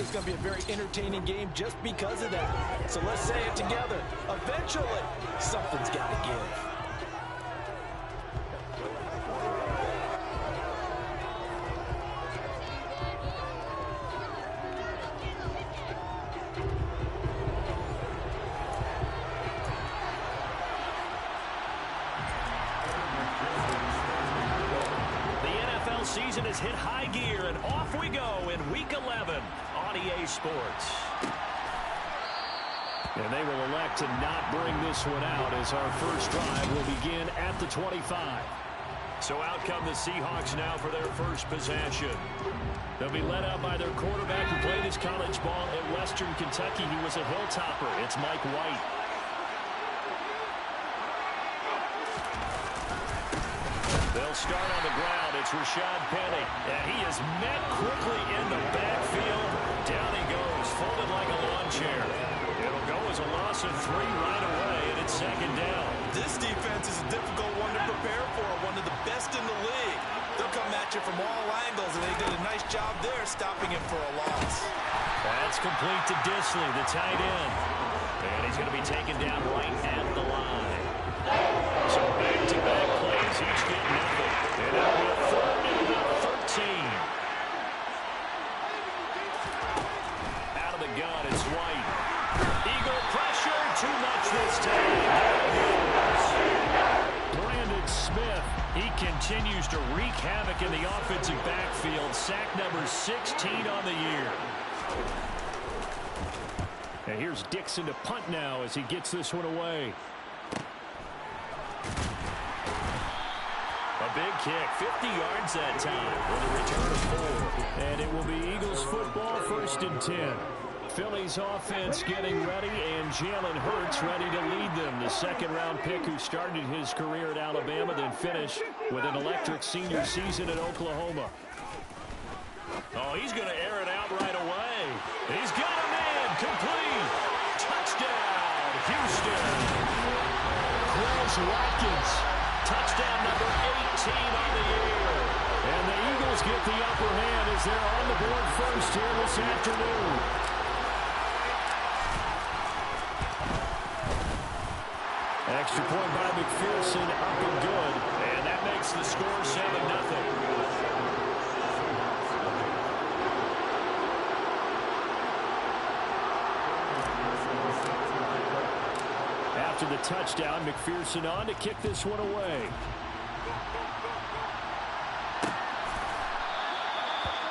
it's going to be a very entertaining game just because of that. So let's say it together. Eventually, something's got to give. Season has hit high gear, and off we go in Week 11 on EA Sports. And they will elect to not bring this one out as our first drive will begin at the 25. So out come the Seahawks now for their first possession. They'll be led out by their quarterback who played his college ball at Western Kentucky. He was a Hilltopper. It's Mike White. They'll start on the ground. It's Rashad Penny. And he is met quickly in the backfield. Down he goes, folded like a lawn chair. It'll go as a loss of 3 right away, and it's second down. This defense is a difficult one to prepare for, one of the best in the league. They'll come at you from all angles, and they did a nice job there stopping him for a loss. That's complete to Disley, the tight end. And he's going to be taken down right at the line. So back-to-back plays, each get nothing. And it'll be a third and about 13. Out of the gun, it's White. Eagle pressure, too much this time. Brandon Smith, he continues to wreak havoc in the offensive backfield. Sack number 16 on the year. And here's Dixon to punt now as he gets this one away. A big kick, 50 yards that time with a return of 4. And it will be Eagles football, 1st and 10. Philly's offense getting ready, and Jalen Hurts ready to lead them. The second-round pick who started his career at Alabama, then finished with an electric senior season at Oklahoma. Oh, he's going to air it out right away. He's got a man, complete. Touchdown, Houston. Quez Watkins. Touchdown number 18 on the year. And the Eagles get the upper hand as they're on the board first here this afternoon. Extra point by McPherson, up and good. And that makes the score 7-0. After the touchdown, McPherson on to kick this one away.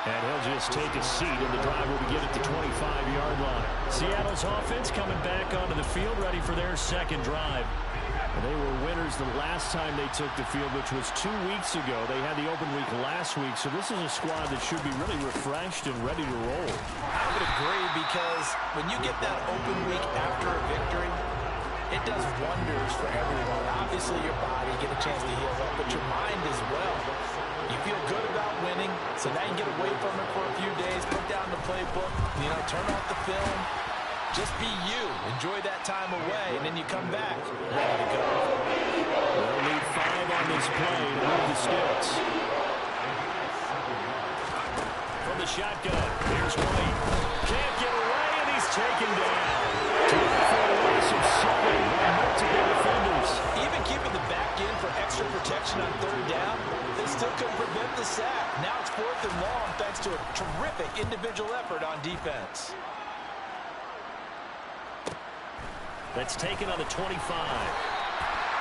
And he'll just take a seat, and the drive will begin at the 25-yard line. Seattle's offense coming back onto the field, ready for their second drive. And they were winners the last time they took the field, which was 2 weeks ago. They had the open week last week, so this is a squad that should be really refreshed and ready to roll. I would agree, because when you get that open week after a victory, it does wonders for everyone. Obviously, your body, get a chance to heal up, but your mind as well. You feel good about winning, so now you get away from it for a few days, put down the playbook, turn off the film. Just be you. Enjoy that time away, and then you come back ready to go. They'll need 5 on this play to move the sticks. From the shotgun, here's White. Can't get away, and he's taken down. For a loss of 7 by multiple defenders. Even keeping the back in for extra protection on 3rd down, they still couldn't prevent the sack. Now it's 4th and long thanks to a terrific individual effort on defense. That's taken on the 25.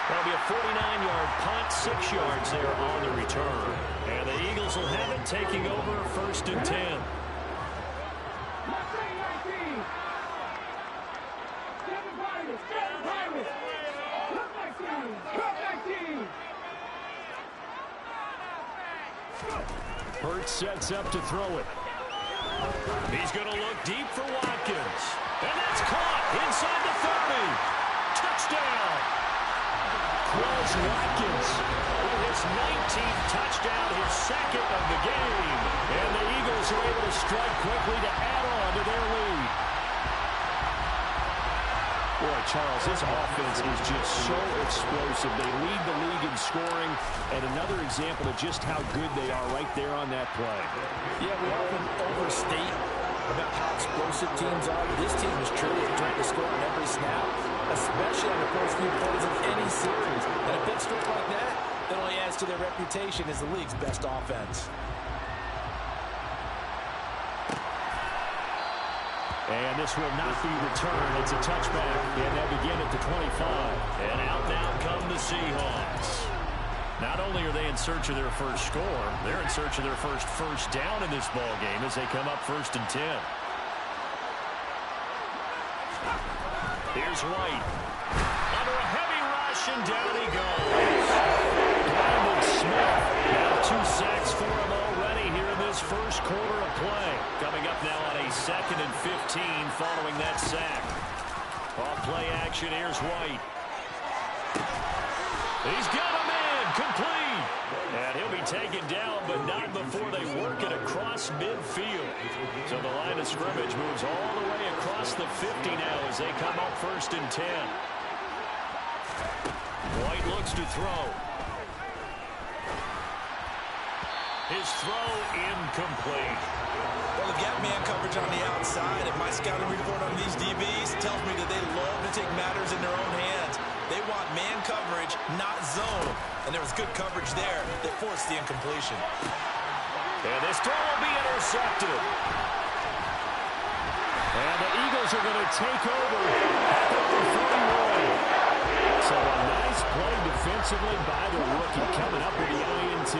That'll be a 49-yard punt, 6 yards there on the return. And the Eagles will have it, taking over 1st and 10. Hurts sets up to throw it. He's going to look deep for Watkins. And that's caught inside the 30. Touchdown. Quez Watkins with his 19th touchdown, his 2nd of the game. And the Eagles are able to strike quickly to add on to their lead. Boy, Charles, this offense is just so explosive. They lead the league in scoring, and another example of just how good they are right there on that play. Yeah, we often overstate about how explosive teams are. This team is truly trying to score on every snap, especially on the first few plays of any series. And a big stroke like that, it only adds to their reputation as the league's best offense. And this will not be returned. It's a touchback. And they'll begin at the 25. And out now come the Seahawks. Not only are they in search of their first score, they're in search of their first down in this ball game as they come up 1st and 10. Here's White. Under a heavy rush, and down he goes. Brandon Smith. Now 2 sacks for him already here in this first quarter of play. Coming up now on a 2nd and 15 following that sack. Off play action, here's White. He's got a man, complete. And he'll be taken down, but not before they work it across midfield. So the line of scrimmage moves all the way across the 50 now as they come up 1st and 10. White looks to throw. His throw incomplete. Well, they've got man coverage on the outside, and my scouting report on these DBs tells me that they love to take matters in their own hands. They want man coverage, not zone. And there was good coverage there that forced the incompletion. And this throw will be intercepted. And the Eagles are going to take over at the 41. So a nice play defensively by the rookie coming up with the INT.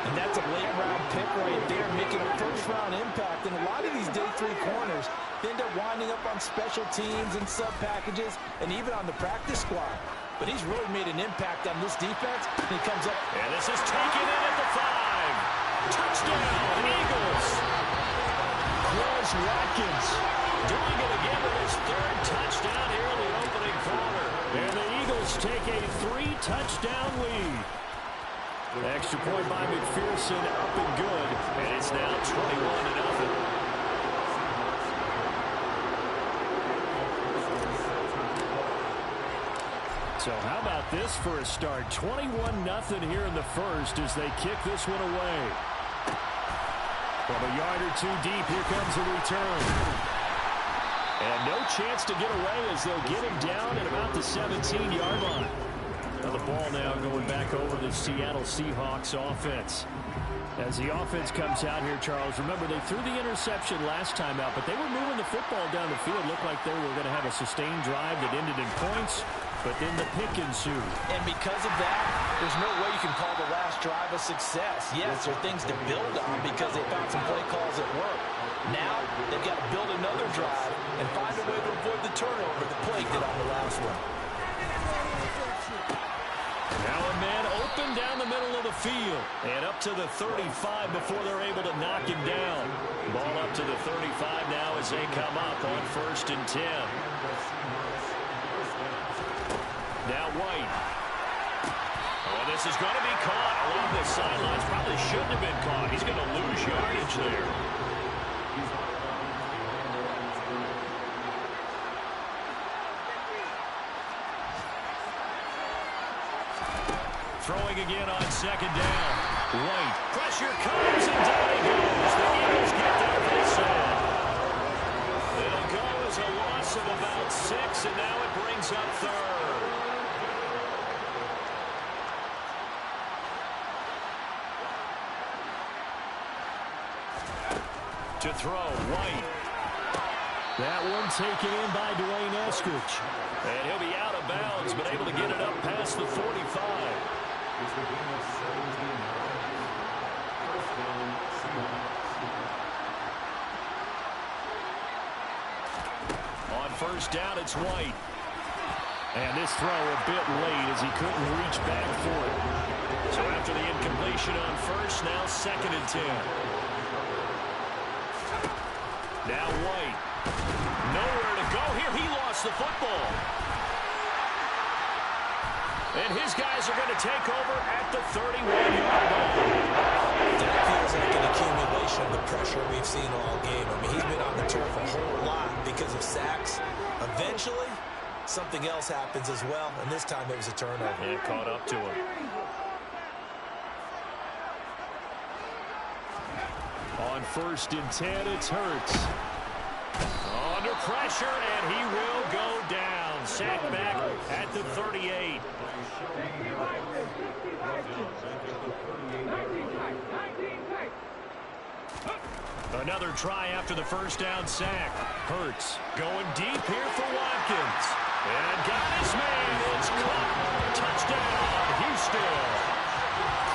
And that's a late-round pick right there, making a first-round impact. And a lot of these day 3 corners end up winding up on special teams and sub-packages and even on the practice squad. But he's really made an impact on this defense. And he comes up. And this is taken in at the 5. Touchdown, Eagles. Quez Watkins doing it again with his 3rd touchdown here in the opening quarter. And the Eagles take a 3-touchdown lead. Extra point by McPherson, up and good. And it's now 21-0. So how about this for a start? 21-0 here in the first as they kick this one away. From a yard or 2 deep, here comes a return. And no chance to get away as they'll get him down at about the 17-yard line. Now the ball now going back over the Seattle Seahawks offense. As the offense comes out here, Charles, remember they threw the interception last time out, but they were moving the football down the field. Looked like they were going to have a sustained drive that ended in points, but then the pick ensued. And because of that, there's no way you can call the last drive a success. Yes, there are things to build on because they found some play calls that work. Now, they've got to build another drive and find a way to avoid the turnover the play did on the last one. Now a man open down the middle of the field. And up to the 35 before they're able to knock him down. Ball up to the 35 now as they come up on 1st and 10. Now White. Oh, this is going to be caught along the sidelines. Probably shouldn't have been caught. He's going to lose yardage there. Throwing again on 2nd down. White. Pressure comes and down he goes. The Eagles get there, they said. It'll go as a loss of about 6, and now it brings up 3rd. To throw, White. That one taken in by Dwayne Eskridge. And he'll be out of bounds, but able to get it up past the 45. On 1st down, it's White. And this throw a bit late as he couldn't reach back for it. So after the incompletion on 1st, now 2nd and 10. Now White. Nowhere to go here. He lost the football. And his guys are going to take over at the 31-yard line. That feels like an accumulation of the pressure we've seen all game. I mean, he's been on the turf a whole lot because of sacks. Eventually, something else happens as well, and this time it was a turnover. And caught up to him. On 1st and 10, it's Hurts. pressure, and he will go down. Sacked back at the 38. Another try after the first down sack. Hurts going deep here for Watkins. And got his man. It's caught. Touchdown, Houston.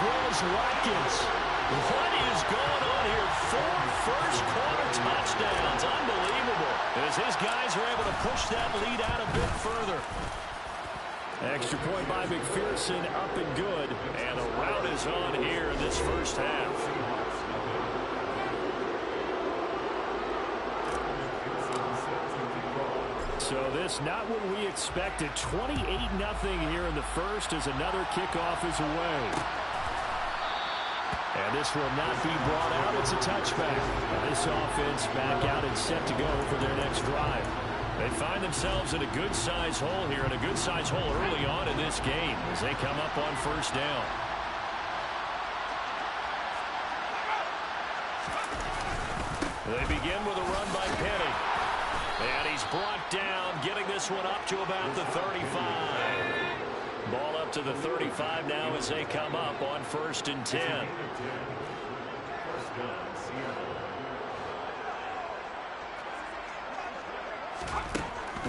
Throws Watkins. What is going on here? 4 first-quarter touchdowns. Unbelievable. As his guys are able to push that lead out a bit further. Extra point by McPherson, up and good. And the rout is on here in this first half. So this not what we expected. 28-0 here in the first as another kickoff is away. And this will not be brought out. It's a touchback. This offense back out and set to go for their next drive. They find themselves in a good-sized hole here, and a good-sized hole early on in this game as they come up on first down. They begin with a run by Penny. And he's brought down, getting this one up to about the 35. Ball up to the 35 now as they come up on 1st and 10.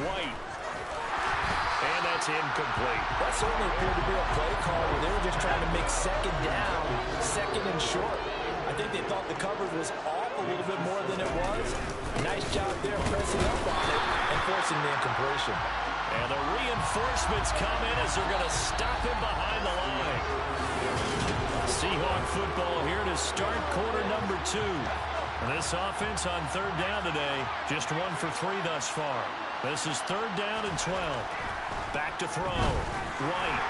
White. And that's incomplete. That certainly appeared to be a play call where they were just trying to make second down, second and short. I think they thought the coverage was off a little bit more than it was. Nice job there pressing up on it and forcing the incompletion. And the reinforcements come in as they're going to stop him behind the line. Seahawk football here to start quarter number 2. This offense on 3rd down today, just 1 for 3 thus far. This is 3rd down and 12. Back to throw. White.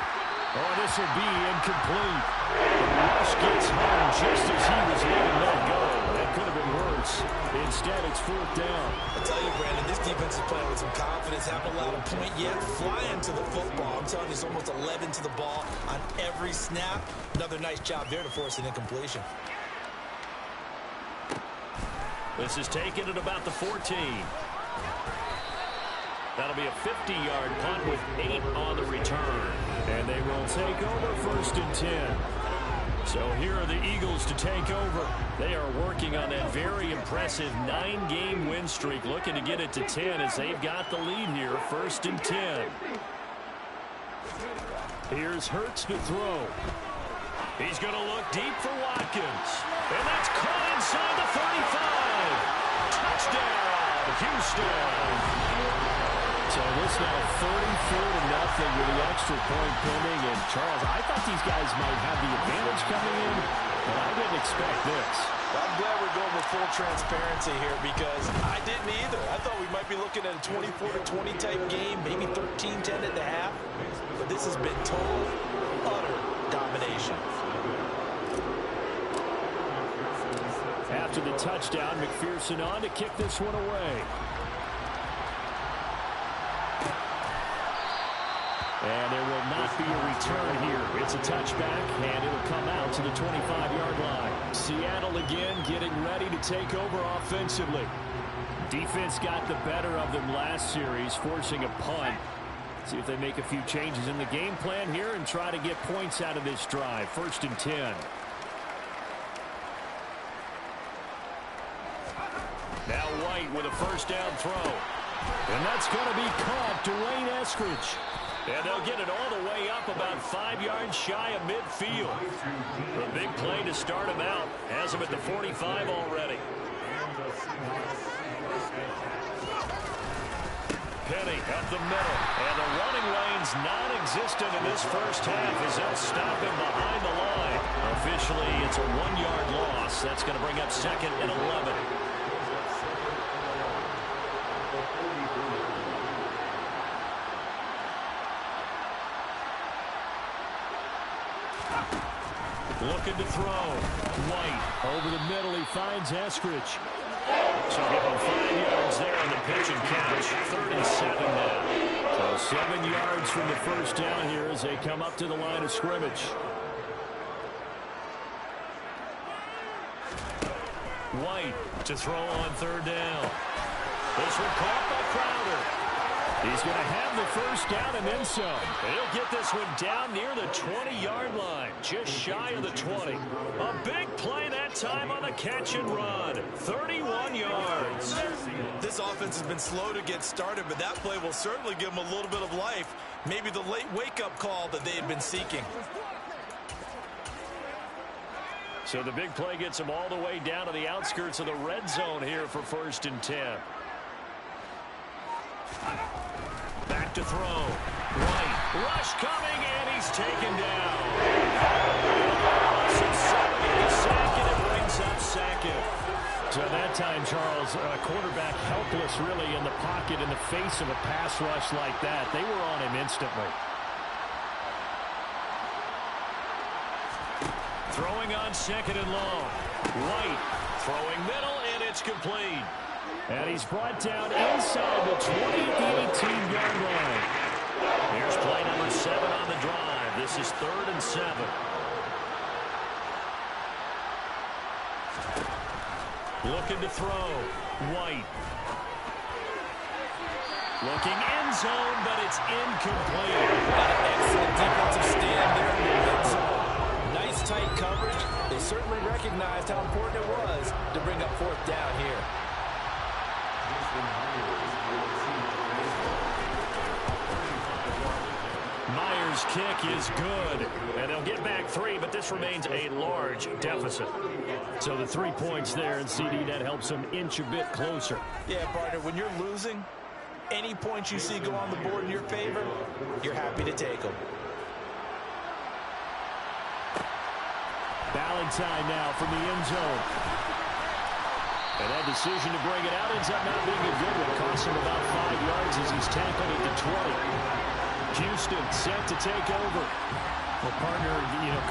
Oh, this will be incomplete. Rush gets home just as he was letting that go. That could have been worse. Instead, it's 4th down. I tell you, Brandon, this defense is playing with some confidence. Haven't allowed a point yet. Flying to the football. I'm telling you, it's almost 11 to the ball on every snap. Another nice job there to force an incompletion. This is taken at about the 14. That'll be a 50-yard punt with 8 on the return. And they will take over 1st and 10. So here are the Eagles to take over. They are working on that very impressive 9-game win streak, looking to get it to 10 as they've got the lead here, 1st and 10. Here's Hurts to throw. He's going to look deep for Watkins. And that's caught inside the 35. Touchdown, Houston. So this now 34-0 with the extra point pending. And Charles, I thought these guys might have the advantage coming in, but I didn't expect this. I'm glad we're going with full transparency here because I didn't either. I thought we might be looking at a 24-20 type game, maybe 13-10 at the half. But this has been total, utter domination. After the touchdown, McPherson on to kick this one away. And there will not be a return here. It's a touchback, and it'll come out to the 25-yard line. Seattle again getting ready to take over offensively. Defense got the better of them last series, forcing a punt. See if they make a few changes in the game plan here and try to get points out of this drive. 1st and 10. Now White with a 1st down throw. And that's going to be caught. Dwayne Eskridge. And they'll get it all the way up about 5 yards shy of midfield. A big play to start him out. Has him at the 45 already. Penny up the middle. And the running lane's non-existent in this first half as they'll stop him behind the line. Officially, it's a 1-yard loss. That's going to bring up 2nd and 11. Looking to throw. White over the middle. He finds Eskridge. So give him 5 yards there on the pitch and catch. 3rd and 7 now. So 7 yards from the first down here as they come up to the line of scrimmage. White to throw on 3rd down. This one caught by Crowder. He's going to have the first down and then some. He'll get this one down near the 20-yard line, just shy of the 20. A big play that time on the catch and run. 31 yards. This offense has been slow to get started, but that play will certainly give them a little bit of life. Maybe the late wake-up call that they had been seeking. So the big play gets them all the way down to the outskirts of the red zone here for 1st and 10. Back to throw. White. Rush coming, and he's taken down. So 70 sack, and it brings up second. So that time, Charles, quarterback helpless really in the pocket in the face of a pass rush like that. They were on him instantly. Throwing on 2nd and long. White throwing middle, and it's complete. And he's brought down inside the 20 at the 18-yard line. Here's play number 7 on the drive. This is 3rd and 7. Looking to throw. White. Looking end zone, but it's incomplete. Excellent defensive stand there in the end zone. Nice tight coverage. They certainly recognized how important it was to bring up 4th down here. Myers' kick is good, and they'll get back 3, but this remains a large deficit. So the 3 points there, and CD, that helps them inch a bit closer. Yeah, partner, when you're losing, any points you see go on the board in your favor, you're happy to take them. Valentine now from the end zone. And that decision to bring it out ends up not being a good one. Costs him about 5 yards as he's tackled at the 20. Houston set to take over. Well, partner,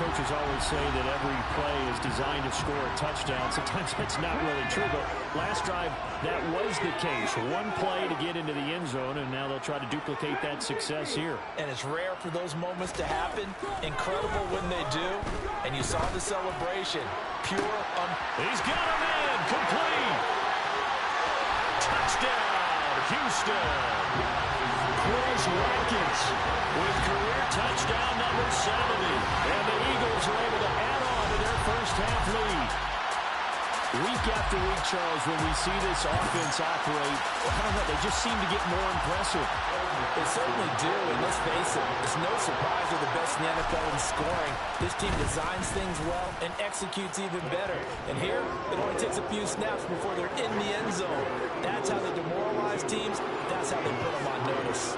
coaches always say that every play is designed to score a touchdown. Sometimes that's not really true, but last drive, that was the case. One play to get into the end zone, and now they'll try to duplicate that success here. And it's rare for those moments to happen. Incredible when they do. And you saw the celebration. Pure. He's got a man. Complete. Touchdown, Houston. Chris Watkins with career touchdown number 70. And the Eagles are able to add on to their first half lead. Week after week, Charles, when we see this offense operate, I don't know, they just seem to get more impressive. They certainly do, and let's face it, it's no surprise they're the best in the NFL in scoring. This team designs things well and executes even better. And here, it only takes a few snaps before they're in the end zone. That's how they demoralize teams. That's how they put them on notice.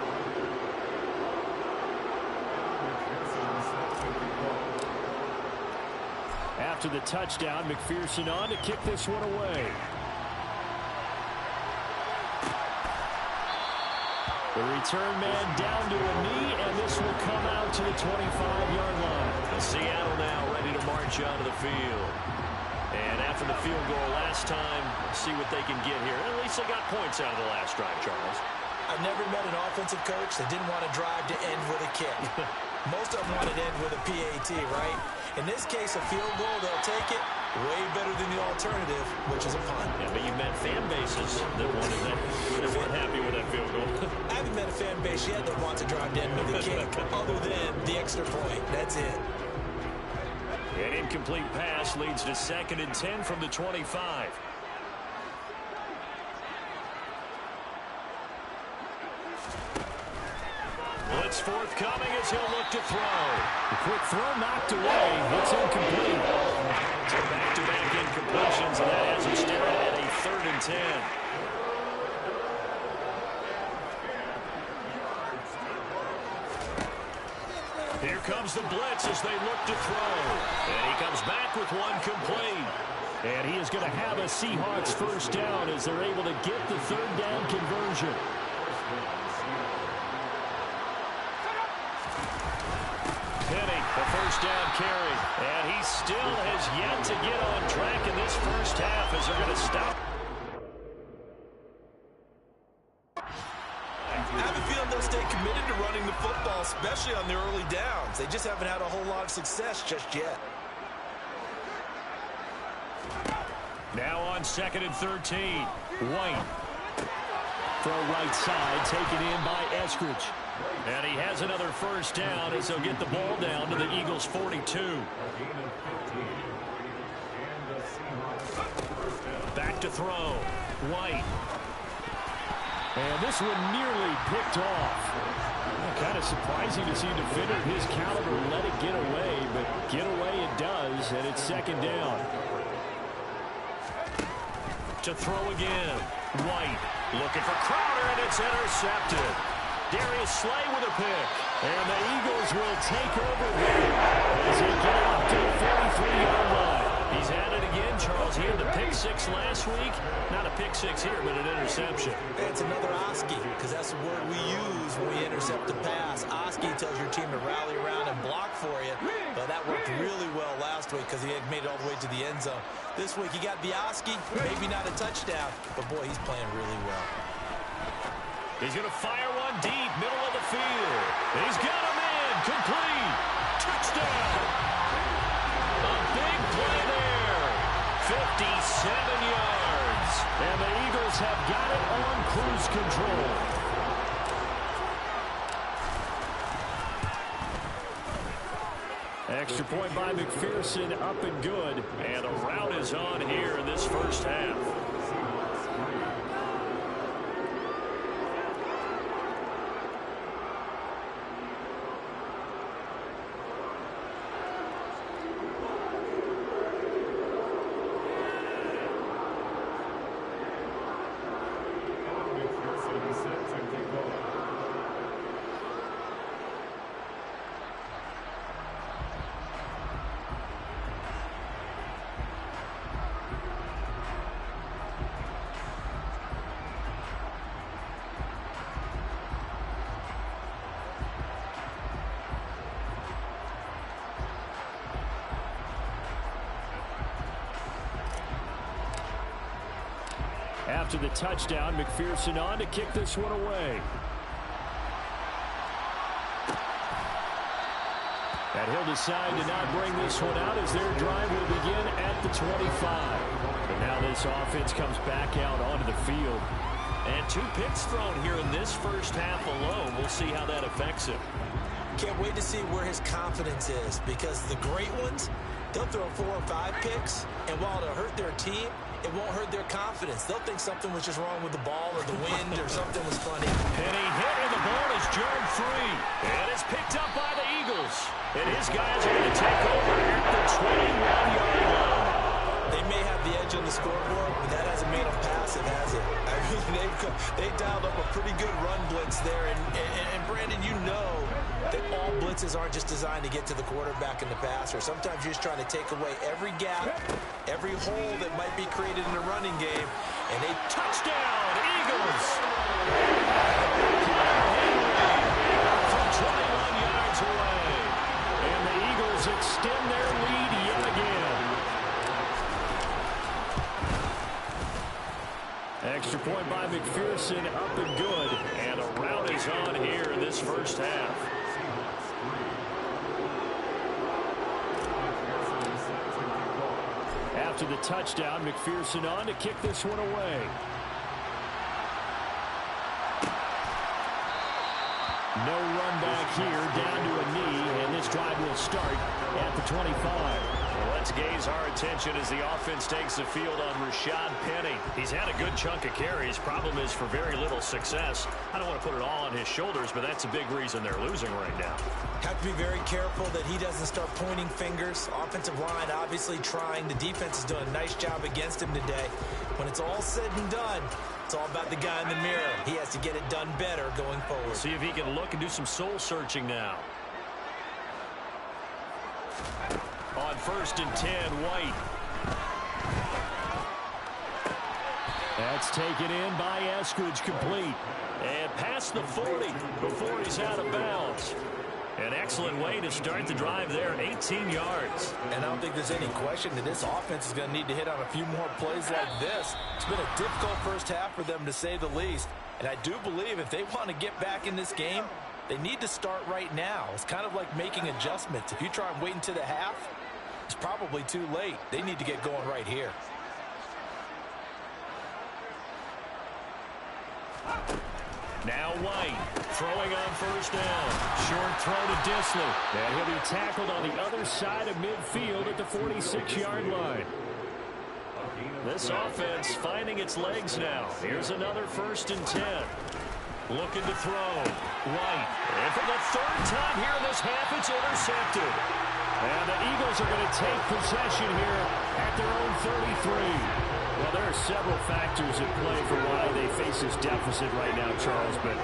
After the touchdown, McPherson on to kick this one away. The return man down to a knee, and this will come out to the 25-yard line. And Seattle now ready to march onto the field. And after the field goal last time, see what they can get here. At least they got points out of the last drive, Charles. I've never met an offensive coach that didn't want to drive to end with a kick. Most of them want to end with a PAT, right? In this case, a field goal, they'll take it. Way better than the alternative, which is a punt. Yeah, but you've met fan bases that wanted that. They weren't happy with that field goal. I haven't met a fan base yet that wants to drive to end with a kick, other than the extra point. That's it. An incomplete pass leads to 2nd and 10 from the 25. Blitz forthcoming as he'll look to throw. The quick throw knocked away. It's incomplete. So back-to-back incompletions, and that has him staring at a 3rd and 10. Here comes the blitz as they look to throw. And he comes back with one complete. And he is going to have a Seahawks first down as they're able to get the 3rd down conversion. Penny, the first down carry. And he still has yet to get on track in this first half as they're going to stop. I have a feeling they'll stay committed to running the football, especially on the early downs. They just haven't had a whole lot of success just yet. Now on 2nd and 13. White. Throw right side, taken in by Eskridge. And he has another first down as he'll get the ball down to the Eagles' 42. Back to throw. White. And this one nearly picked off. Kind of surprising to see a defender of his caliber let it get away, but get away it does, and it's second down. To throw again. White looking for Crowder, and it's intercepted. Darius Slay with a pick. And the Eagles will take over here as they get it up to the 43-yard line. He's at it again, Charles. He had the pick six last week. Not a pick six here, but an interception. It's another Oski, because that's the word we use when we intercept a pass. Oski tells your team to rally around and block for you. But that worked really well last week because he had made it all the way to the end zone. This week he got the Oski, maybe not a touchdown, but boy, he's playing really well. He's going to fire one deep, middle of the field. He's got him in, complete. Touchdown. A big play there. 57 yards. And the Eagles have got it on cruise control. Extra point by McPherson, up and good. And a rout is on here in this first half. After the touchdown, McPherson on to kick this one away. And he'll decide to not bring this one out as their drive will begin at the 25. But now this offense comes back out onto the field. And 2 picks thrown here in this first half alone. We'll see how that affects him. Can't wait to see where his confidence is, because the great ones, they'll throw 4 or 5 picks, and while it'll hurt their team, it won't hurt their confidence. They'll think something was just wrong with the ball or the wind or something was funny. And he hit, and the ball is jammed free. And it's picked up by the Eagles. And his guys are going to take over at the 21-yard line. They may have the edge on the scoreboard, but that hasn't made them passive, has it? I mean, they dialed up a pretty good run blitz there. And Brandon, you know that all blitzes aren't just designed to get to the quarterback in the passer. Sometimes you're just trying to take away every gap, every hole that might be created in the running game. And they touchdown, Eagles! From 21 yards away. And the Eagles extend their lead yet again. Extra point by McPherson, up and good. And a rout is on here in this first half. After the touchdown, McPherson on to kick this one away. No run back here, down to a knee, and this drive will start at the 25. Well, let's gaze our attention as the offense takes the field on Rashad Penny. He's had a good chunk of carries. Problem is for very little success. I don't want to put it all on his shoulders, but that's a big reason they're losing right now. Have to be very careful that he doesn't start pointing fingers. Offensive line obviously trying. The defense is doing a nice job against him today. When it's all said and done, it's all about the guy in the mirror. He has to get it done better going forward. See if he can look and do some soul searching now. On 1st and 10, White. That's taken in by Eskridge, complete. And past the 40 before he's out of bounds. An excellent way to start the drive there, 18 yards. And I don't think there's any question that this offense is going to need to hit on a few more plays like this. It's been a difficult first half for them, to say the least. And I do believe if they want to get back in this game, they need to start right now. It's kind of like making adjustments. If you try and wait until the half, it's probably too late. They need to get going right here. Now White throwing on first down. Short throw to Disley. And he'll be tackled on the other side of midfield at the 46-yard line. This offense finding its legs now. Here's another 1st and 10. Looking to throw. White. And for the 3rd time here in this half, it's intercepted. And the Eagles are going to take possession here at their own 33. Well, there are several factors at play for why they face this deficit right now, Charles, but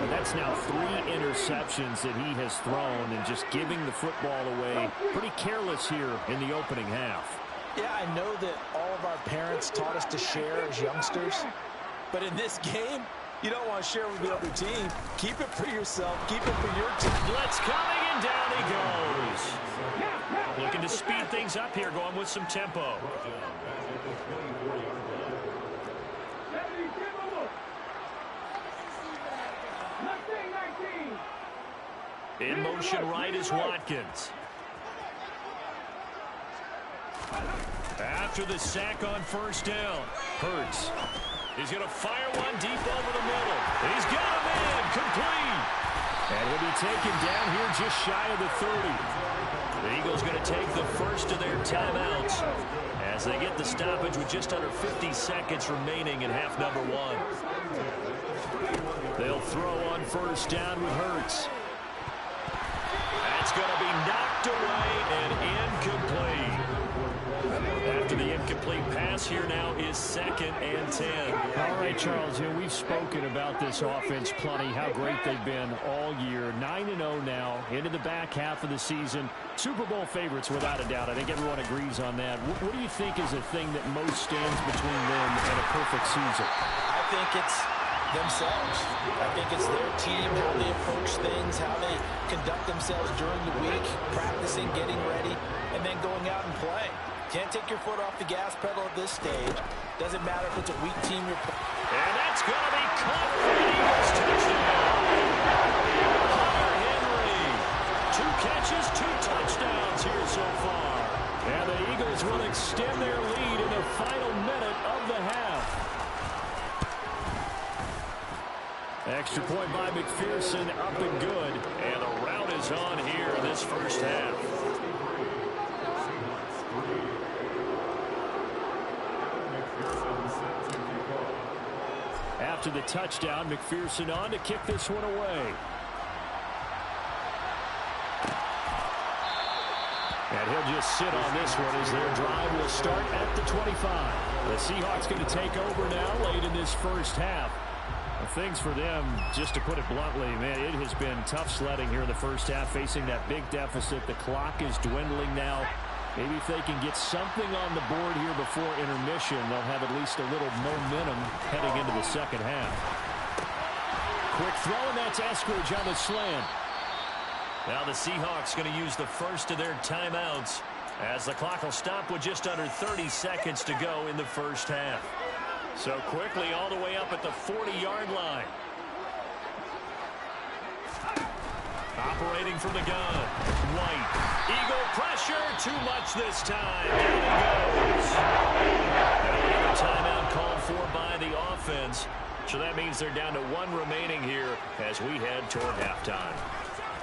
that's now 3 interceptions that he has thrown and just giving the football away. Pretty careless here in the opening half. Yeah, I know that all of our parents taught us to share as youngsters, but in this game, you don't want to share with the other team. Keep it for yourself. Keep it for your team. Blitz coming, and down he goes. Looking to speed things up here, going with some tempo. In motion right is Watkins. After the sack on first down, Hurts. He's going to fire one deep over the middle. He's got him in, complete. And he'll be taken down here just shy of the 30. The Eagles going to take the first of their timeouts as they get the stoppage with just under 50 seconds remaining in half number 1. They'll throw on first down with Hurts. That's going to be knocked away and incomplete. After the incomplete pass, here now is 2nd and 10. All right, Charles, we've spoken about this offense plenty, how great they've been all year. 9-0 now, into the back half of the season. Super Bowl favorites, without a doubt. I think everyone agrees on that. What do you think is the thing that most stands between them and a perfect season? I think it's themselves. I think it's their team, how they approach things, how they conduct themselves during the week, practicing, getting ready, and then going out and playing. Can't take your foot off the gas pedal at this stage. Doesn't matter if it's a weak team you're playing. And that's going to be caught for the Eagles touchdown. Hunter Henry. 2 catches, 2 touchdowns here so far. And the Eagles will extend their lead in the final minute of the half. Extra point by McPherson, up and good. And the rout is on here in this first half. After the touchdown, McPherson on to kick this one away. And he'll just sit on this one as their drive will start at the 25. The Seahawks going to take over now late in this first half. Things for them, just to put it bluntly, man, it has been tough sledding here in the first half, facing that big deficit. The clock is dwindling now. Maybe if they can get something on the board here before intermission, they'll have at least a little momentum heading into the second half. Quick throw, and that's Eskridge on the slant. Now the Seahawks going to use the first of their timeouts as the clock will stop with just under 30 seconds to go in the first half. So quickly all the way up at the 40-yard line. Operating from the gun. White. Eagle pressure. Too much this time. Down he goes. Now another timeout called for by the offense. So that means they're down to 1 remaining here as we head toward halftime.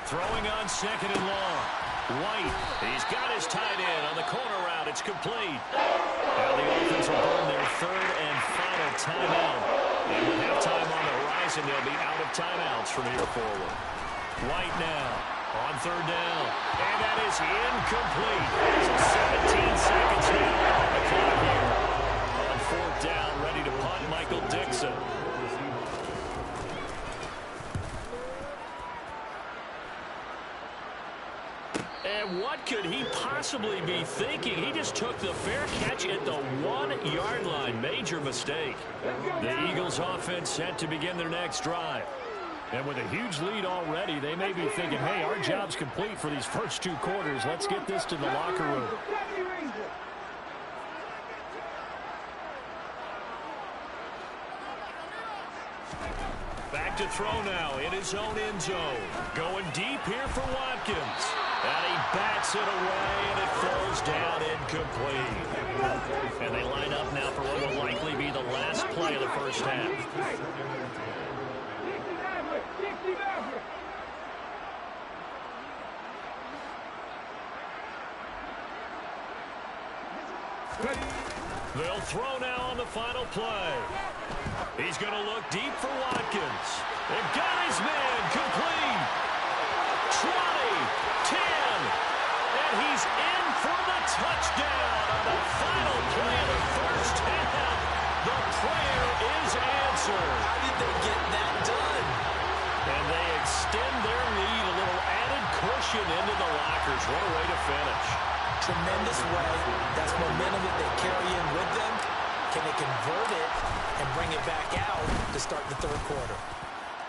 Throwing on 2nd and long. White. He's got his tight end on the corner route. It's complete. Now the offense will burn their 3rd and final timeout. And with halftime on the horizon, they'll be out of timeouts from here forward. White now on 3rd down. And that is incomplete. So 17 seconds now on the clock here. On 4th down, ready to punt, Michael Dixon. And what could he possibly be thinking? He just took the fair catch at the 1-yard line. Major mistake. The Eagles offense set to begin their next drive. And with a huge lead already, they may be thinking, hey, our job's complete for these first 2 quarters. Let's get this to the locker room. Back to throw now in his own end zone. Going deep here for Watkins. And he bats it away, and it falls down incomplete. And they line up now for what will likely be the last play of the first half. They'll throw now on the final play. He's going to look deep for Watkins. They've got his man complete. 20, 10, and he's in for the touchdown on the final play of the first half. The prayer is answered. How did they get that done? And they extend their lead, a little added cushion into the lockers. What a way to finish. Tremendous way. That's momentum that they carry in with them. Can they convert it and bring it back out to start the third quarter?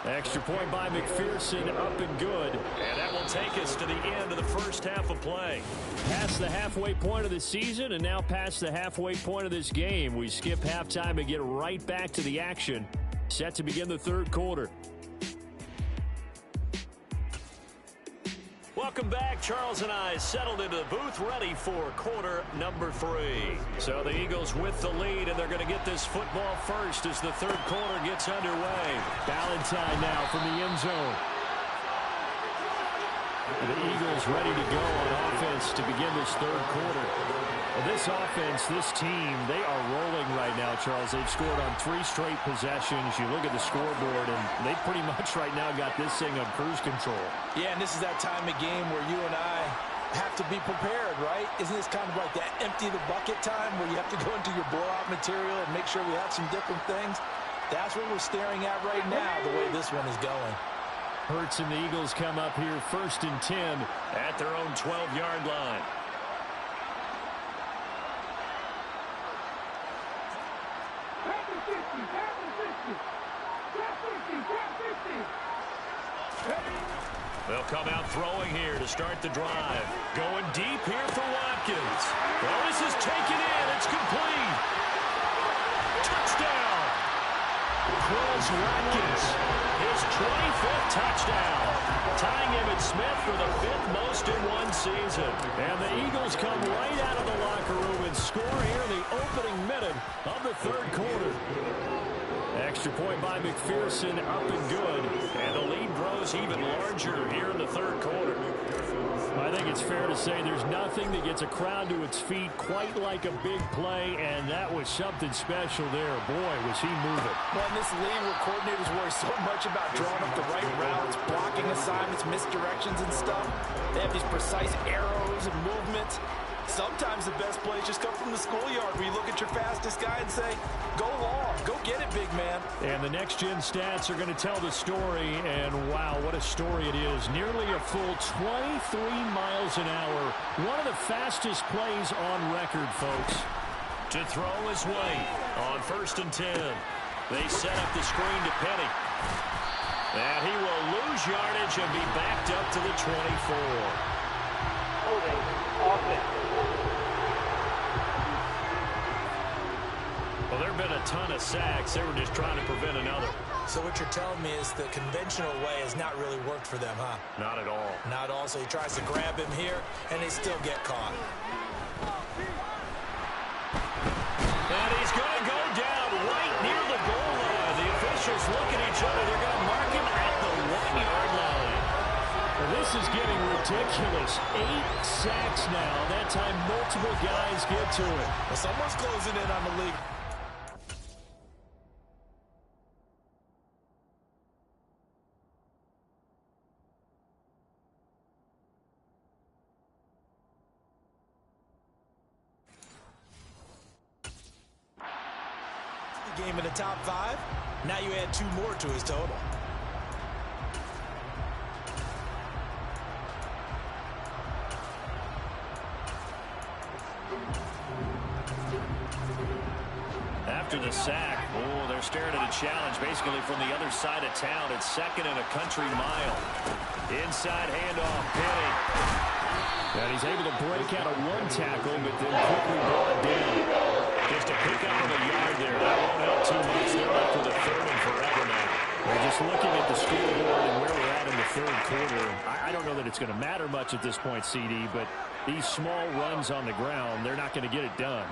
Extra point by McPherson, up and good. And that will take us to the end of the first half of play. Past the halfway point of the season and now past the halfway point of this game. We skip halftime and get right back to the action. Set to begin the third quarter. Welcome back. Charles and I settled into the booth ready for quarter number 3. So the Eagles with the lead, and they're going to get this football first as the third quarter gets underway. Valentine now from the end zone. The Eagles ready to go on offense to begin this third quarter. Well, this offense, this team, they are rolling right now, Charles. They've scored on 3 straight possessions. You look at the scoreboard, and they pretty much right now got this thing on cruise control. Yeah, and this is that time of game where you and I have to be prepared, right? Isn't this kind of like that empty the bucket time where you have to go into your blowout material and make sure we have some different things? That's what we're staring at right now, the way this one is going. Hurts and the Eagles come up here first and 10 at their own 12-yard line. They'll come out throwing here to start the drive. Going deep here for Watkins. Well, this is taken in. It's complete. Touchdown. Chris Watkins, his 25th touchdown. Tying Emmitt Smith for the 5th most in one season. And the Eagles come right out of the locker room and score here in the opening minute of the third quarter. Extra point by McPherson, up and good. And the lead grows even larger here in the third quarter. I think it's fair to say there's nothing that gets a crowd to its feet quite like a big play, and that was something special there. Boy, was he moving. Well, in this league where coordinators worry so much about drawing up the right routes, blocking assignments, misdirections and stuff, they have these precise arrows and movements. Sometimes the best plays just come from the schoolyard where you look at your fastest guy and say, go long, go get it, big man. And the next-gen stats are going to tell the story, and wow, what a story it is. Nearly a full 23 miles an hour. One of the fastest plays on record, folks. To throw his way on first and 10. They set up the screen to Penny. And he will lose yardage and be backed up to the 24. Holding offense. Well, there have been a ton of sacks. They were just trying to prevent another. So what you're telling me is the conventional way has not really worked for them, huh? Not at all. Not all. So he tries to grab him here, and they still get caught. And he's going to go down right near the goal line. The officials look at each other. They're going to mark him at the 1-yard line. Well, this is getting ridiculous. 8 sacks now. That time multiple guys get to it. Well, someone's closing in on the league. Game in the top 5. Now you add 2 more to his total. After the sack, they're staring at a challenge basically from the other side of town. It's 2nd and a country mile. Inside handoff, Penny. And he's able to break out of 1 tackle, but then quickly brought down. Just a pick up of a yard there. That won't help too much. They're up for the 3rd and forever now. We're just looking at the scoreboard and where we're at in the third quarter. I don't know that it's going to matter much at this point, CD, but these small runs on the ground, they're not going to get it done.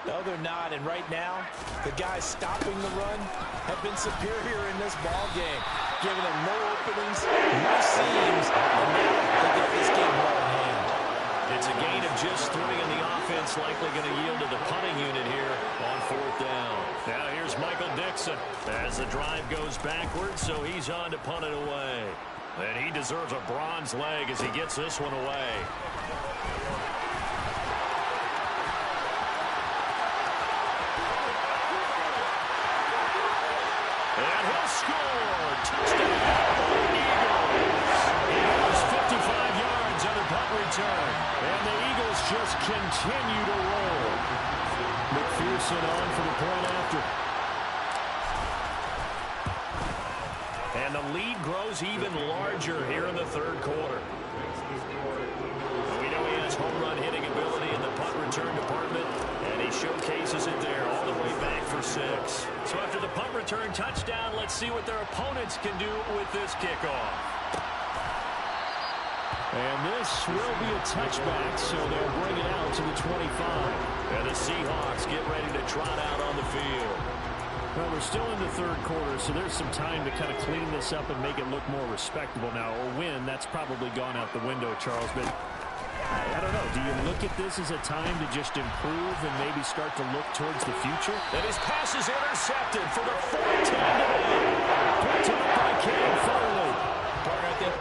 No, they're not. And right now, the guys stopping the run have been superior in this ball game, giving them no openings, no seams, and now they get this game well in hand. It's a gain of just 3, and the offense likely going to yield to the punting unit here on 4th down. Now here's Michael Dixon as the drive goes backwards, so he's on to punt it away. And he deserves a bronze leg as he gets this one away. And he'll score. Touchdown, Eagles. Eagles 55 yards on the punt return. And the Eagles just continue to roll. McPherson on for the point after. And the lead grows even larger here in the third quarter. We know he has home run hitting ability in the punt return department, and he showcases it there all the way back for 6. So after the punt return touchdown, let's see what their opponents can do with this kickoff. And this will be a touchback, so they'll bring it out to the 25. And the Seahawks get ready to trot out on the field. Well, we're still in the third quarter, so there's some time to kind of clean this up and make it look more respectable now. A win, that's probably gone out the window, Charles. But I don't know. Do you look at this as a time to just improve and maybe start to look towards the future? And his pass is intercepted for the 14 today. Picked up by Cam Farley. Partner right there.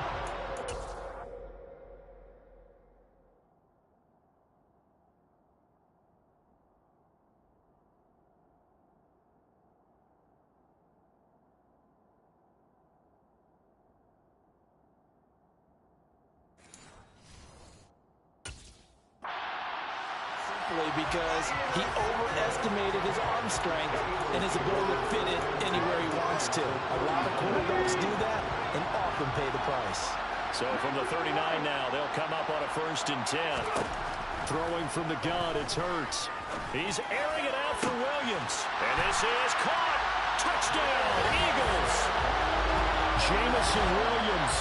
Because he overestimated his arm strength and his ability to fit it anywhere he wants to. A lot of quarterbacks do that and often pay the price. So from the 39 now, they'll come up on a 1st and 10. Throwing from the gun, it's Hurts. He's airing it out for Williams. And this is caught. Touchdown, Eagles. Jamison Williams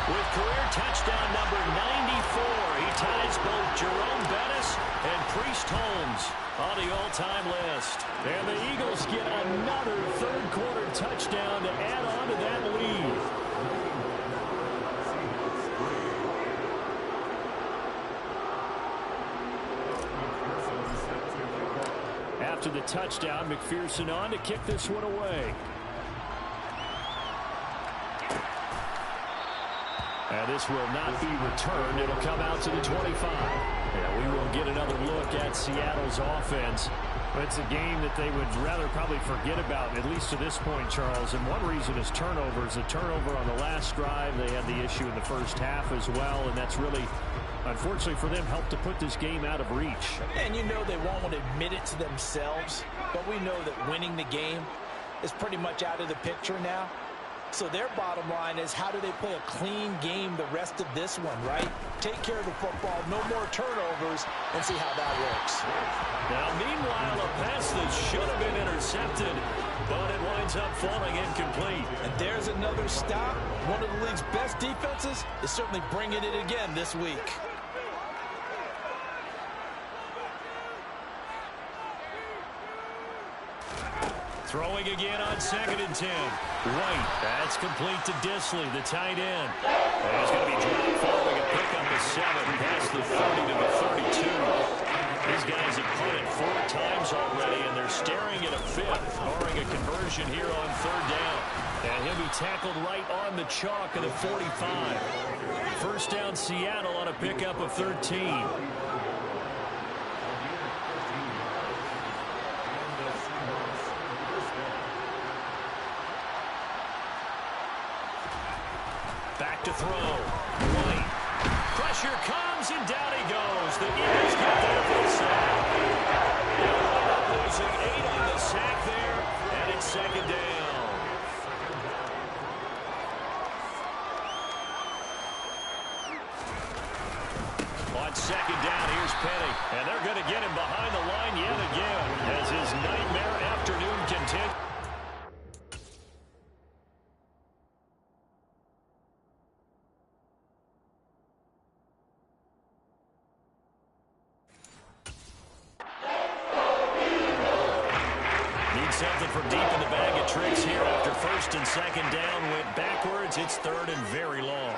with career touchdown number 94. He ties both Jerome Bettis and Priest Holmes on the all-time list. And the Eagles get another third-quarter touchdown to add on to that lead. After the touchdown, McPherson on to kick this one away. And this will not be returned. It'll come out to the 25. And we will get another look at Seattle's offense. It's a game that they would rather probably forget about, at least to this point, Charles. And one reason is turnovers. A turnover on the last drive. They had the issue in the first half as well. And that's really, unfortunately for them, helped to put this game out of reach. And you know they won't want to admit it to themselves. But we know that winning the game is pretty much out of the picture now. So their bottom line is, how do they play a clean game the rest of this one, right? Take care of the football, no more turnovers, and see how that works. Now, meanwhile, a pass that should have been intercepted, but it winds up falling incomplete. And there's another stop. One of the league's best defenses is certainly bringing it again this week. Throwing again on 2nd and 10. White, that's complete to Disley, the tight end. And he's going to be dropped following a pickup of 7 past the 30 to the 32. These guys have punted 4 times already, and they're staring at a 5th, barring a conversion here on 3rd down. And he'll be tackled right on the chalk of the 45. 1st down Seattle on a pickup of 13. Back to throw. White. Pressure comes, and down he goes. The Eagles get there for the sack. They'll wind up losing 8 on the sack there, and it's 2nd down. On 2nd down, here's Penny. And they're going to get him behind the line yet again as his nightmare afternoon continues. something from deep in the bag of tricks here after first and second down went backwards. It's third and very long.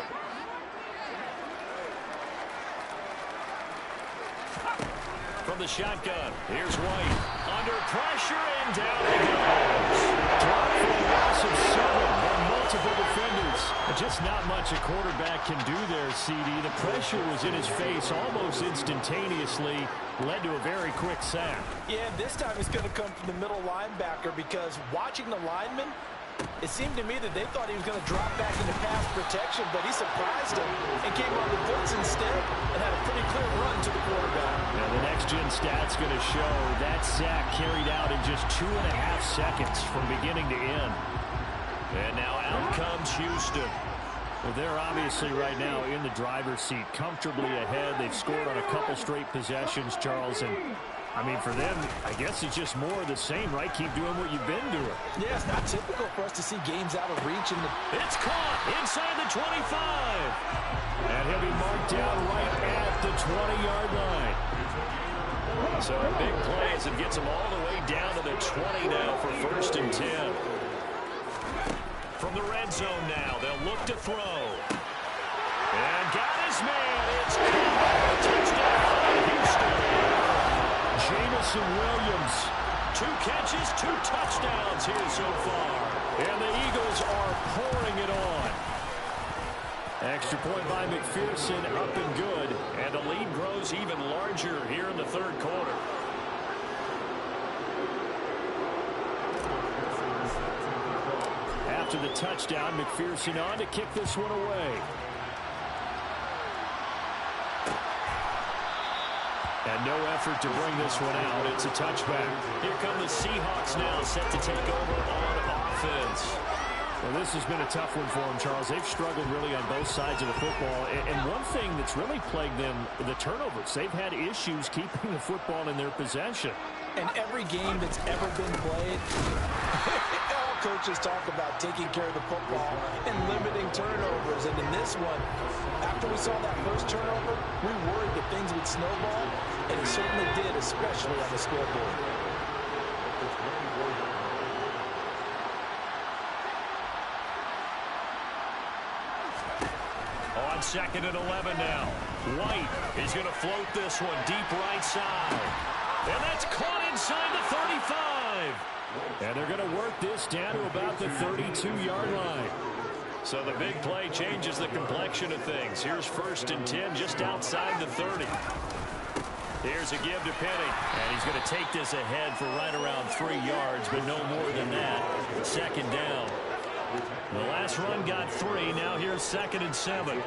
From the shotgun, here's White. Under pressure, and down he goes. Dropped for a loss of 7 on multiple defenders. Just not much a quarterback can do there, CD. The pressure was in his face almost instantaneously. Led to a very quick sack. Yeah, this time it's going to come from the middle linebacker because watching the lineman, it seemed to me that they thought he was going to drop back into pass protection, but he surprised him and came on the blitz instead and had a pretty clear run to the quarterback. Now, the next-gen stat's going to show that sack carried out in just 2.5 seconds from beginning to end. And now out comes Houston. Well, they're obviously right now in the driver's seat, comfortably ahead. They've scored on a couple straight possessions, Charles, and I mean, for them, I guess it's just more of the same, right? Keep doing what you've been doing. Yeah, it's not typical for us to see games out of reach. It's caught inside the 25. And he'll be marked down right at the 20-yard line. So a big play as it gets him all the way down to the 20 now for first and 10. From the red zone now, they'll look to throw. And got his man. It's caught. Touchdown, Houston. Jamison Williams. 2 catches, 2 touchdowns here so far. And the Eagles are pouring it on. Extra point by McPherson, up and good. And the lead grows even larger here in the third quarter. After the touchdown, McPherson on to kick this one away. And no effort to bring this one out. It's a touchback. Here come the Seahawks now, set to take over on offense. Well, this has been a tough one for them, Charles. They've struggled really on both sides of the football. And one thing that's really plagued them, the turnovers. They've had issues keeping the football in their possession. And every game that's ever been played, all coaches talk about taking care of the football and limiting turnovers. And in this one, after we saw that first turnover, we worried that things would snowball, and it certainly did, especially on the scoreboard. On second and 11 now. White is going to float this one deep right side. And that's caught inside the 35. And they're going to work this down to about the 32-yard line. So the big play changes the complexion of things. Here's first and 10 just outside the 30. Here's a give to Penny. And he's going to take this ahead for right around 3 yards, but no more than that. Second down. The last run got 3. Now here's second and 7.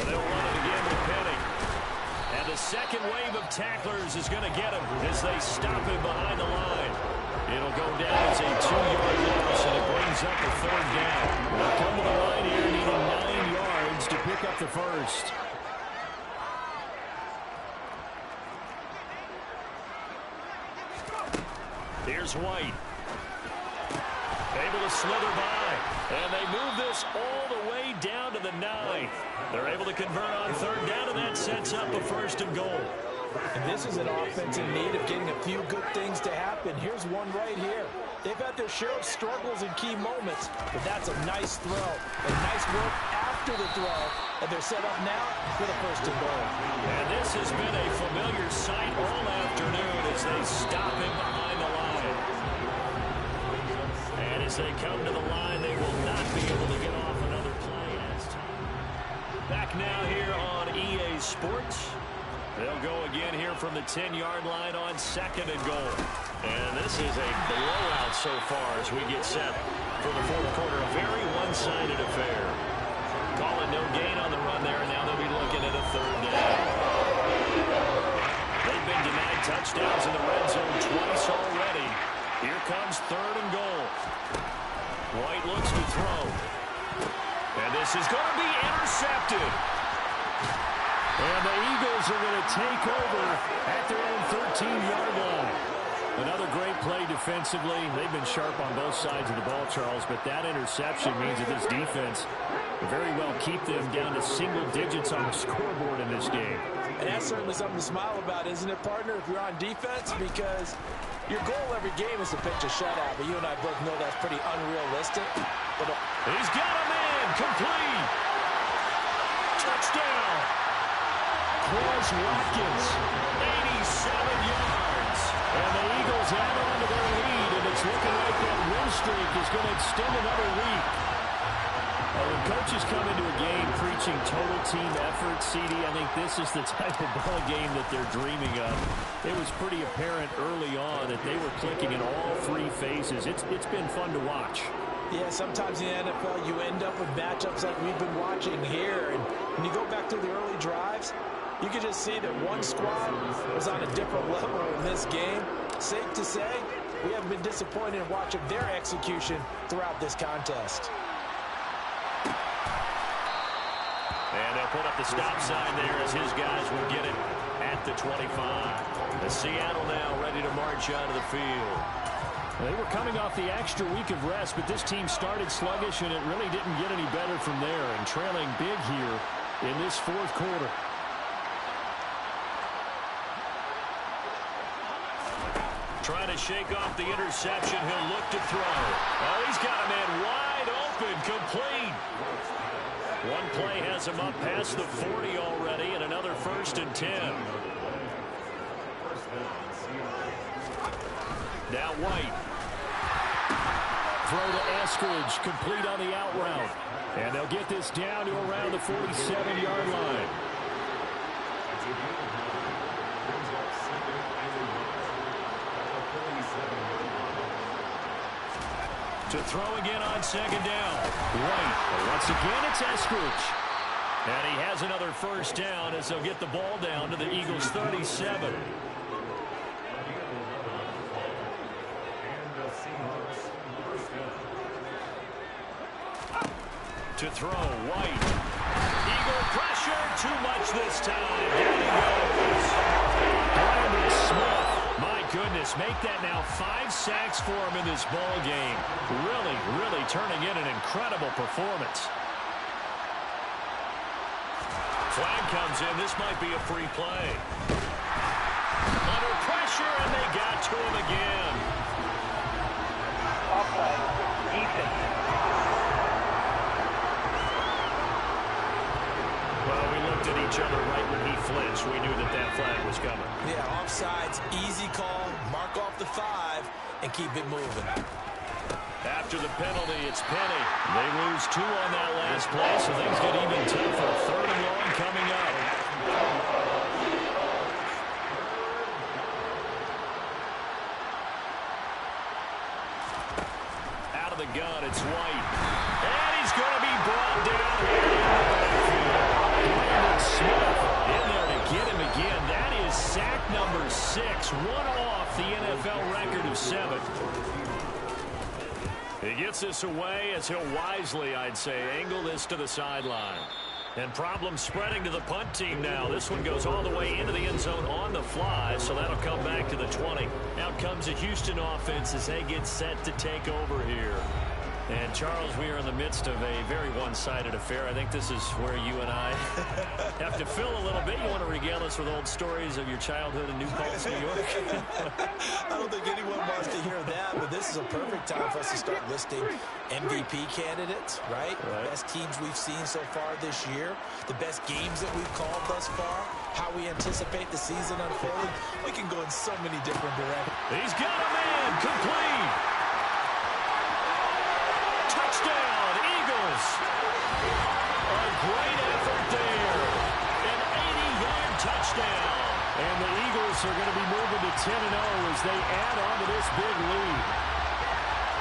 They'll run it again with Penny. And the second wave of tacklers is going to get him as they stop him behind the line. It'll go down as a 2-yard loss, and it brings up a third down. They'll come to the line here needing 9 yards to pick up the first. Here's White. Able to slither by. And they move this all the way down to the 9. They're able to convert on third down, and that sets up a first and goal. And this is an offense in need of getting a few good things to happen. Here's one right here. They've had their share of struggles in key moments, but that's a nice throw. And nice work after the throw. And they're set up now for the first and goal. And this has been a familiar sight all afternoon as they stop him behind the line. And as they come to the line, they will not be able to get off another play. Back now here on EA Sports. They'll go again here from the 10-yard line on second and goal. And this is a blowout so far as we get set for the fourth quarter. A very one-sided affair. Call it no gain on the run there, and now they'll be looking at a third down. They've been denied touchdowns in the red zone twice already. Here comes third and goal. White looks to throw. And this is going to be intercepted. And the Eagles are going to take over at their own 13-yard line. Another great play defensively. They've been sharp on both sides of the ball, Charles, but that interception means that this defense very well keep them down to single digits on the scoreboard in this game. And that's certainly something to smile about, isn't it, partner, if you're on defense? Because your goal every game is to pitch a shutout, but you and I both know that's pretty unrealistic. But he's got a man, complete. Touchdown. Quaz Watkins, 87 yards. And the Eagles add on to their lead, and it's looking like that win streak is going to extend another week. When coaches come into a game preaching total team effort, CD, I think this is the type of ball game that they're dreaming of. It was pretty apparent early on that they were clicking in all three phases. It's been fun to watch. Yeah, sometimes in the NFL you end up with matchups like we've been watching here. And when you go back through the early drives, you can just see that one squad was on a different level in this game. Safe to say, we haven't been disappointed in watching their execution throughout this contest. And they'll put up the stop sign there as his guys will get it at the 25. The Seattle now ready to march out of the field. They were coming off the extra week of rest, but this team started sluggish, and it really didn't get any better from there, and trailing big here in this fourth quarter. Trying to shake off the interception. He'll look to throw. Oh, he's got a man wide open, complete. One play has him up past the 40 already, and another 1st and 10. Now White. Throw to Eskridge, complete on the out route. And they'll get this down to around the 47-yard line. To throw again on 2nd down. White. Once again, it's Eskridge. And he has another 1st down as they'll get the ball down to the Eagles' 37. To throw, White. Eagle pressure, too much this time. Down he goes. Brandon Smith. My goodness, make that now 5 sacks for him in this ball game. Really, really turning in an incredible performance. Flag comes in. This might be a free play. Under pressure, and they got to him again. Offside. Defense. Well, we looked at each other right when he flinched. We knew that that flag was coming. Yeah, offsides, easy call, mark off the 5, and keep it moving. After the penalty, it's Penny. They lose 2 on that last play, so things get even tougher. 3rd and long coming up. Out of the gun, it's White. And he's going to be brought down. Brandon Smith in there to get him again. That is sack number 6. One off the NFL record of 7. He gets this away as he'll wisely, I'd say, angle this to the sideline. And problem spreading to the punt team now. This one goes all the way into the end zone on the fly, so that'll come back to the 20. Out comes the Houston offense as they get set to take over here. And, Charles, we are in the midst of a very one-sided affair. I think this is where you and I have to fill a little bit. You want to regale us with old stories of your childhood in New Paltz, New York? I don't think anyone wants to hear that, but this is a perfect time for us to start listing MVP candidates, right? The best teams we've seen so far this year, the best games that we've called thus far, how we anticipate the season unfolding. We can go in so many different directions. He's got a man, complete. Touchdown, Eagles. A great effort there. An 80-yard touchdown. And the Eagles are going to be moving to 10-0 as they add on to this big lead.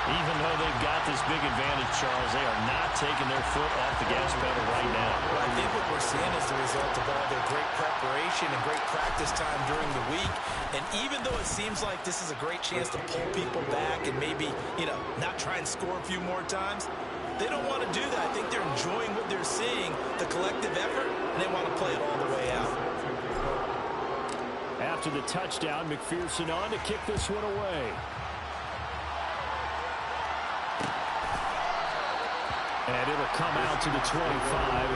Even though they've got this big advantage, Charles, they are not taking their foot off the gas pedal right now. Well, I think what we're seeing is the result of all their great preparation and great practice time during the week. And even though it seems like this is a great chance to pull people back and maybe, not try and score a few more times, they don't want to do that. I think they're enjoying what they're seeing, the collective effort, and they want to play it all the way out. After the touchdown, McPherson on to kick this one away. And it'll come out to the 25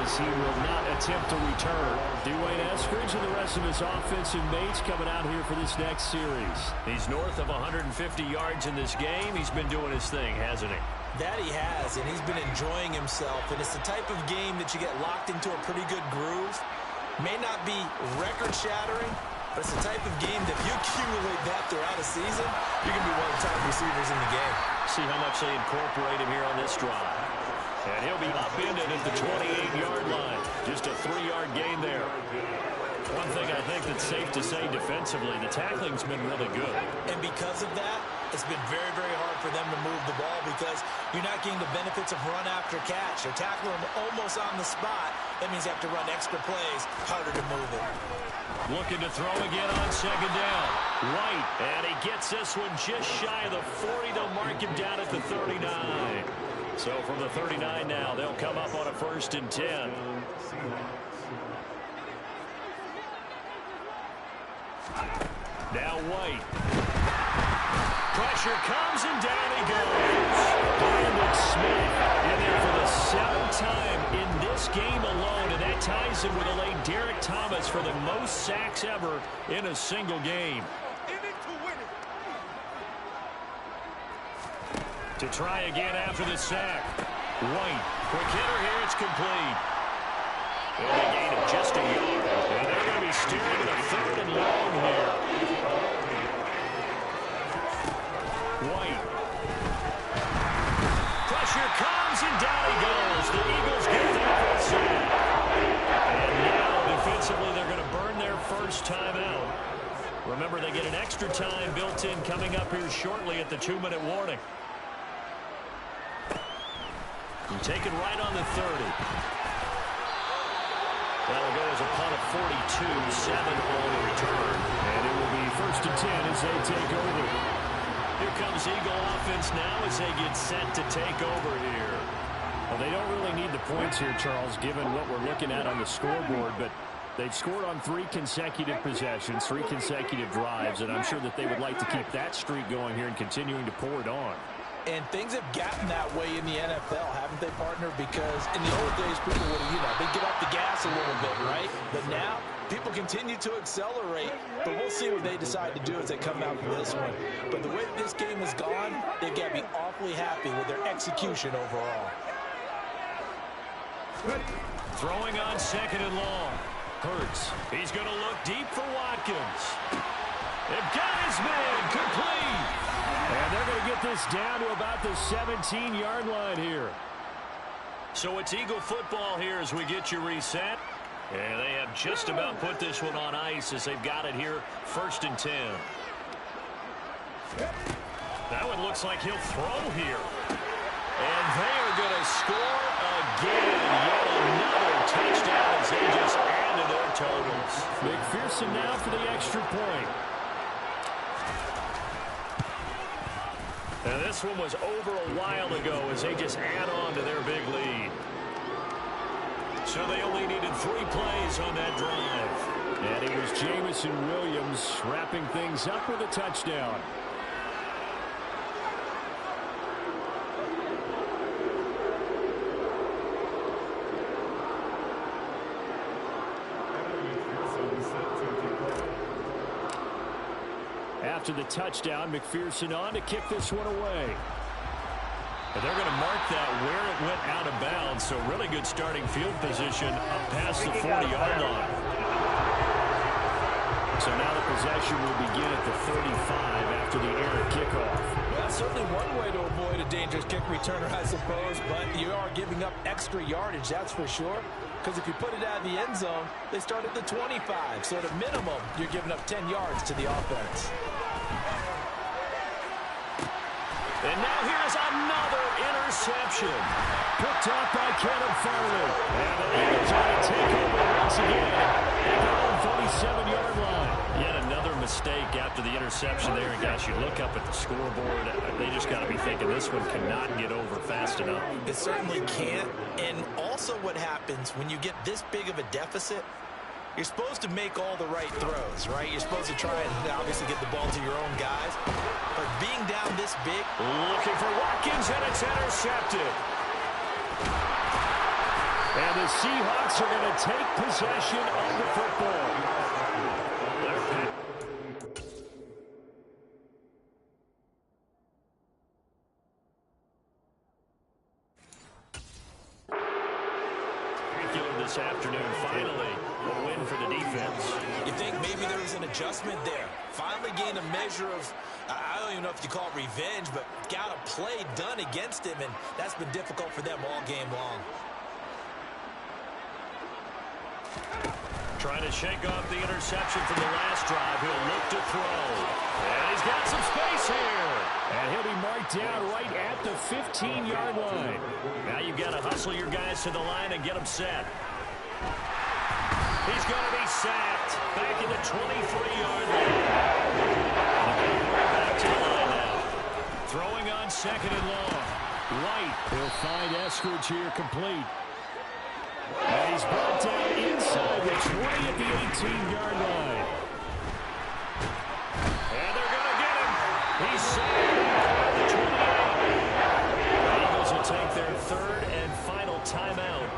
as he will not attempt to return. Dwayne Eskridge and the rest of his offensive mates coming out here for this next series. He's north of 150 yards in this game. He's been doing his thing, hasn't he? That he has, and he's been enjoying himself. And it's the type of game that you get locked into a pretty good groove. May not be record-shattering, but it's the type of game that if you accumulate that throughout a season, you're going to be one of the top receivers in the game. See how much they incorporate him here on this drive. And he'll be upended at the 28-yard line. Just a 3-yard gain there. One thing I think that's safe to say defensively, the tackling's been really good. And because of that, it's been very, very hard for them to move the ball because you're not getting the benefits of run after catch. They're tackling them almost on the spot. That means you have to run extra plays, harder to move it. Looking to throw again on second down. White, and he gets this one just shy of the 40. They'll mark him down at the 39. So from the 39 now, they'll come up on a 1st and 10. Now White. Pressure comes and down he goes. Brandon Smith in there for the 7th time in this game alone, and that ties him with a late Derek Thomas for the most sacks ever in a single game. To try again after the sack. White, quick hitter here, it's complete. And a gain of just a yard. And they're going to be steering to the 3rd and long here. White. Pressure comes and down he goes. The Eagles get that for a sack. And now defensively they're going to burn their first time out. Remember, they get an extra time built in coming up here shortly at the 2-minute warning. And taken right on the 30. That'll go as a punt of 42, 7 on the return. And it will be 1st and 10 as they take over. Here comes Eagle offense now as they get set to take over here. Well, they don't really need the points here, Charles, given what we're looking at on the scoreboard, but they've scored on 3 consecutive possessions, 3 consecutive drives, and I'm sure that they would like to keep that streak going here and continuing to pour it on. And things have gotten that way in the NFL, haven't they, partner? Because in the old days, people would, they'd get off the gas a little bit, right? But now, people continue to accelerate. But we'll see what they decide to do as they come out from this one. But the way this game has gone, they've got to be awfully happy with their execution overall. Throwing on 2nd and long. Hurts. He's going to look deep for Watkins. They've got his man complete. And they're going to get this down to about the 17-yard line here. So it's Eagle football here as we get you reset. And they have just about put this one on ice as they've got it here, 1st and 10. That one looks like he'll throw here. And they are going to score again. Yet another touchdown as they just add to their totals. McPherson now for the extra point. And this one was over a while ago as they just add on to their big lead. So they only needed 3 plays on that drive. And it was Jamison Williams wrapping things up with a touchdown. After the touchdown, McPherson on to kick this one away. And they're going to mark that where it went out of bounds, so really good starting field position up past the 40-yard line. So now the possession will begin at the 35 after the errant kickoff. Well, that's certainly one way to avoid a dangerous kick returner, I suppose, but you are giving up extra yardage, that's for sure. Because if you put it out of the end zone, they start at the 25. So at a minimum, you're giving up 10 yards to the offense. And now here's another interception. Picked off by Kevin Farley. And the Eagles are going to take over once again at their own 47-yard line. Yet another mistake after the interception there. And gosh, you look up at the scoreboard, they just got to be thinking this one cannot get over fast enough. It certainly can't. And also what happens when you get this big of a deficit, you're supposed to make all the right throws, right? You're supposed to try and obviously get the ball to your own guys. But being down this big. Looking for Watkins, and it's intercepted. And the Seahawks are going to take possession of the football. This afternoon, finally, a win for the defense. You think maybe there was an adjustment there? Finally gained a measure of, I don't even know if you call it revenge, but got a play done against him, and that's been difficult for them all game long. Trying to shake off the interception from the last drive. He'll look to throw. And he's got some space here. And he'll be marked down right at the 15-yard line. Now you've got to hustle your guys to the line and get them set. He's going to be sacked back in the 23-yard line. Back to the line now. Throwing on second and long. White, he'll find Eskridge here complete. And he's brought down inside the 20 at the 18-yard line. And they're going to get him. He's sacked at the 28. The Eagles will take their third and final timeout.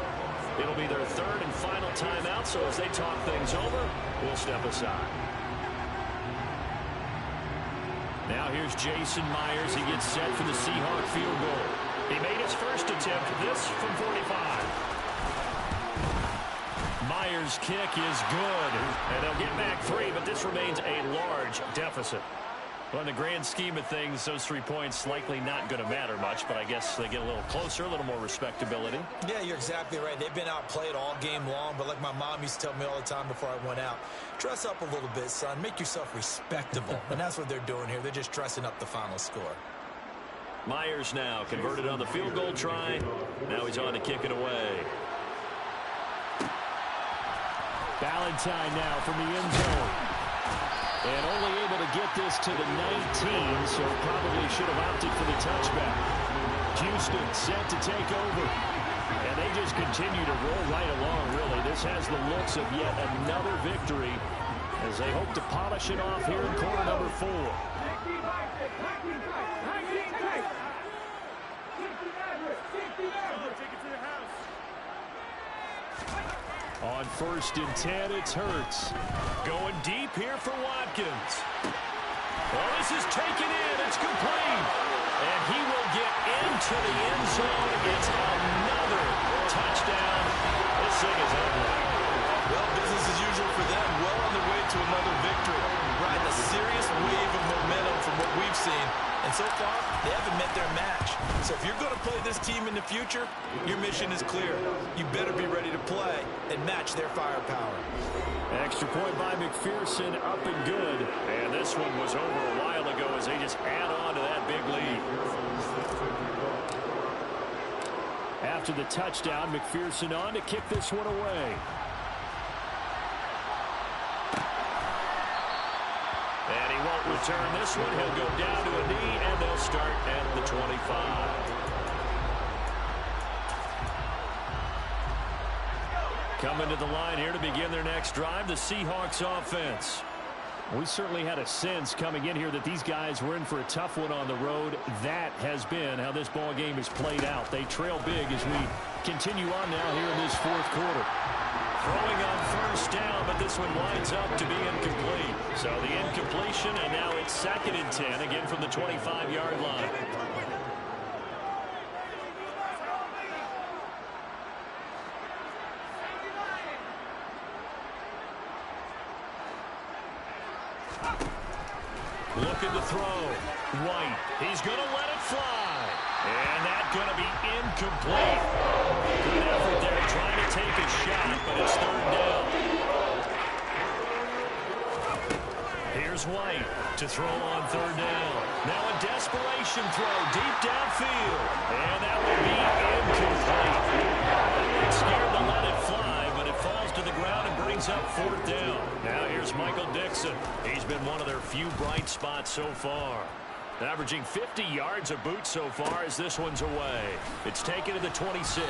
It'll be their third and final timeout, so as they talk things over, we'll step aside. Now here's Jason Myers. He gets set for the Seahawk field goal. He made his first attempt, this from 45. Myers' kick is good, and they'll get back 3, but this remains a large deficit. Well, in the grand scheme of things, those 3 points likely not going to matter much, but I guess they get a little closer, a little more respectability. Yeah, you're exactly right. They've been outplayed all game long, but like my mom used to tell me all the time before I went out, dress up a little bit, son. Make yourself respectable. And that's what they're doing here. They're just dressing up the final score. Myers now converted on the field goal try. Now he's on to kick it away. Valentine now from the end zone. And only able to get this to the 19, so probably should have opted for the touchback. Houston set to take over. And they just continue to roll right along, really. This has the looks of yet another victory as they hope to polish it off here in quarter number 4. On 1st and 10, it's Hurts. Going deep here for Watkins. Well, this is taken in. It's complete. And he will get into the end zone. It's another touchdown. This thing is over. Well, business as usual for them. Well on their way to another victory. Riding a serious wave of momentum from what we've seen. And so far, they haven't met their match. So if you're going to play this team in the future, your mission is clear. You better be ready to play and match their firepower. Extra point by McPherson, up and good. And this one was over a while ago as they just add on to that big lead. After the touchdown, McPherson on to kick this one away. And he won't return this one. He'll go down to a knee, and they'll start at the 25. Coming to the line here to begin their next drive, the Seahawks offense. We certainly had a sense coming in here that these guys were in for a tough one on the road. That has been how this ball game is played out. They trail big as we continue on now here in this 4th quarter. Throwing on 1st down, but this one winds up to be incomplete. So the incompletion, and now it's 2nd and 10, again from the 25-yard line. Looking to throw. White. He's going to let it fly. And that's going to be incomplete. Good effort there trying to take a shot, but it's 3rd down. Here's White to throw on 3rd down. Now a desperation throw deep downfield. And that will be incomplete. It's scared to let it fly, but it falls to the ground and brings up 4th down. Now here's Michael Dixon. He's been one of their few bright spots so far. Averaging 50 yards a boot so far as this one's away. It's taken to the 26.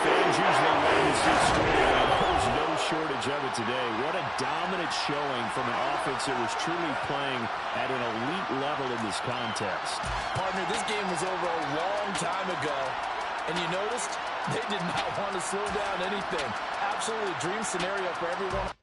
Fans usually love this story. There's no shortage of it today. What a dominant showing from an offense that was truly playing at an elite level in this contest. Partner, this game was over a long time ago, and you noticed they did not want to slow down anything. Absolutely a dream scenario for everyone.